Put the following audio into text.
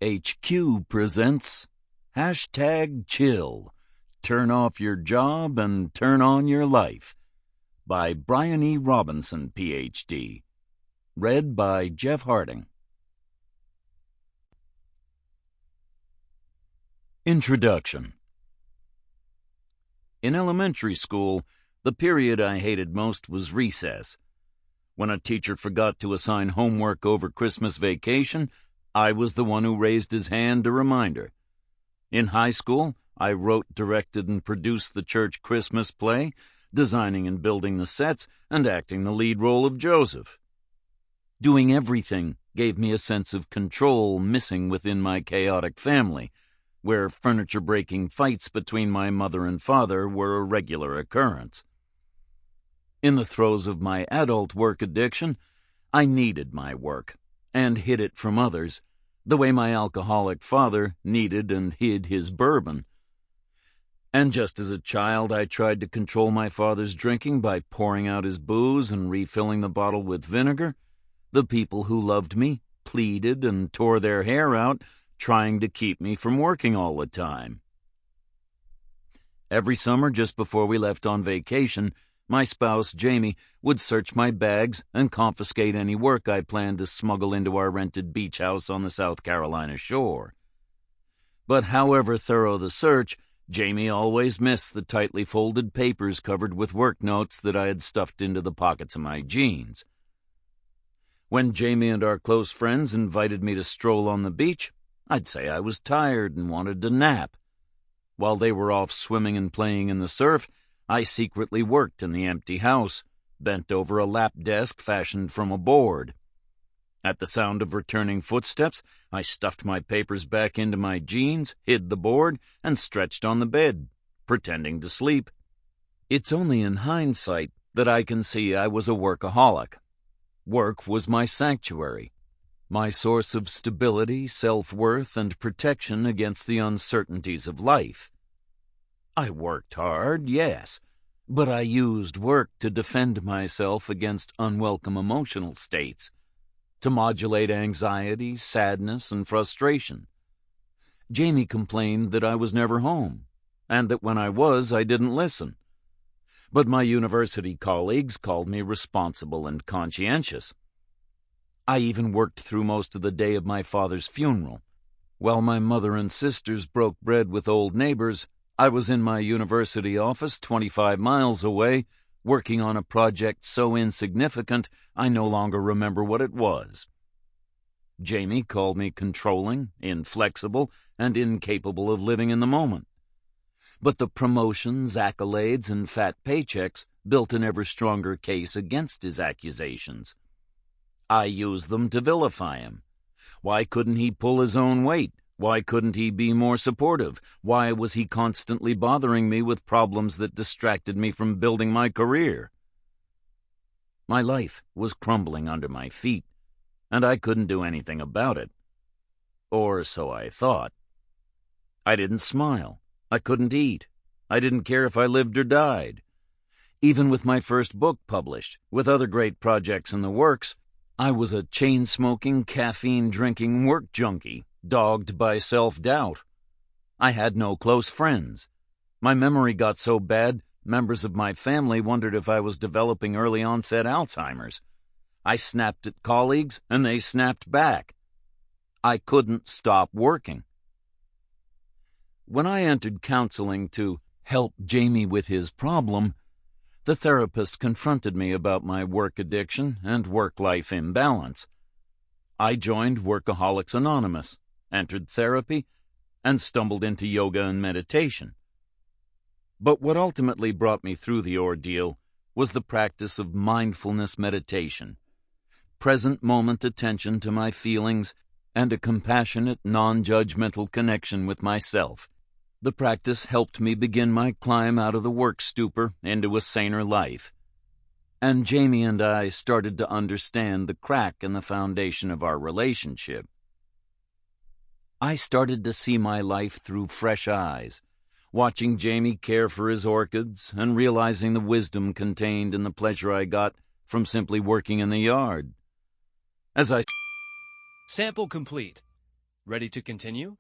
HQ presents #Chill. Turn off your job and turn on your life by Bryan E. Robinson, Ph.D. Read by Jeff Harding. Introduction. In elementary school, the period I hated most was recess. When a teacher forgot to assign homework over Christmas vacation, I was the one who raised his hand to remind her. In high school, I wrote, directed, and produced the church Christmas play, designing and building the sets, and acting the lead role of Joseph. Doing everything gave me a sense of control missing within my chaotic family, where furniture-breaking fights between my mother and father were a regular occurrence. In the throes of my adult work addiction, I needed my work and hid it from others, the way my alcoholic father needed and hid his bourbon. And just as a child, I tried to control my father's drinking by pouring out his booze and refilling the bottle with vinegar. The people who loved me pleaded and tore their hair out, trying to keep me from working all the time. Every summer, just before we left on vacation, my spouse, Jamie, would search my bags and confiscate any work I planned to smuggle into our rented beach house on the South Carolina shore. But however thorough the search, Jamie always missed the tightly folded papers covered with work notes that I had stuffed into the pockets of my jeans. When Jamie and our close friends invited me to stroll on the beach, I'd say I was tired and wanted to nap. While they were off swimming and playing in the surf, I secretly worked in the empty house, bent over a lap desk fashioned from a board. At the sound of returning footsteps, I stuffed my papers back into my jeans, hid the board, and stretched on the bed, pretending to sleep. It's only in hindsight that I can see I was a workaholic. Work was my sanctuary, my source of stability, self-worth, and protection against the uncertainties of life. I worked hard, yes, but I used work to defend myself against unwelcome emotional states, to modulate anxiety, sadness, and frustration. Jamie complained that I was never home, and that when I was, I didn't listen. But my university colleagues called me responsible and conscientious. I even worked through most of the day of my father's funeral. While my mother and sisters broke bread with old neighbors, I was in my university office 25 miles away, working on a project so insignificant I no longer remember what it was. Jamie called me controlling, inflexible, and incapable of living in the moment. But the promotions, accolades, and fat paychecks built an ever stronger case against his accusations. I used them to vilify him. Why couldn't he pull his own weight? Why couldn't he be more supportive? Why was he constantly bothering me with problems that distracted me from building my career? My life was crumbling under my feet, and I couldn't do anything about it. Or so I thought. I didn't smile. I couldn't eat. I didn't care if I lived or died. Even with my first book published, with other great projects in the works, I was a chain-smoking, caffeine-drinking work junkie, dogged by self-doubt. I had no close friends. My memory got so bad, members of my family wondered if I was developing early-onset Alzheimer's. I snapped at colleagues, and they snapped back. I couldn't stop working. When I entered counseling to help Jamie with his problem, the therapist confronted me about my work addiction and work-life imbalance. I joined Workaholics Anonymous, entered therapy, and stumbled into yoga and meditation. But what ultimately brought me through the ordeal was the practice of mindfulness meditation, present moment attention to my feelings, and a compassionate, non-judgmental connection with myself. The practice helped me begin my climb out of the work stupor into a saner life. And Jamie and I started to understand the crack in the foundation of our relationship. I started to see my life through fresh eyes, watching Jamie care for his orchids and realizing the wisdom contained in the pleasure I got from simply working in the yard. As I Sample complete. Ready to continue?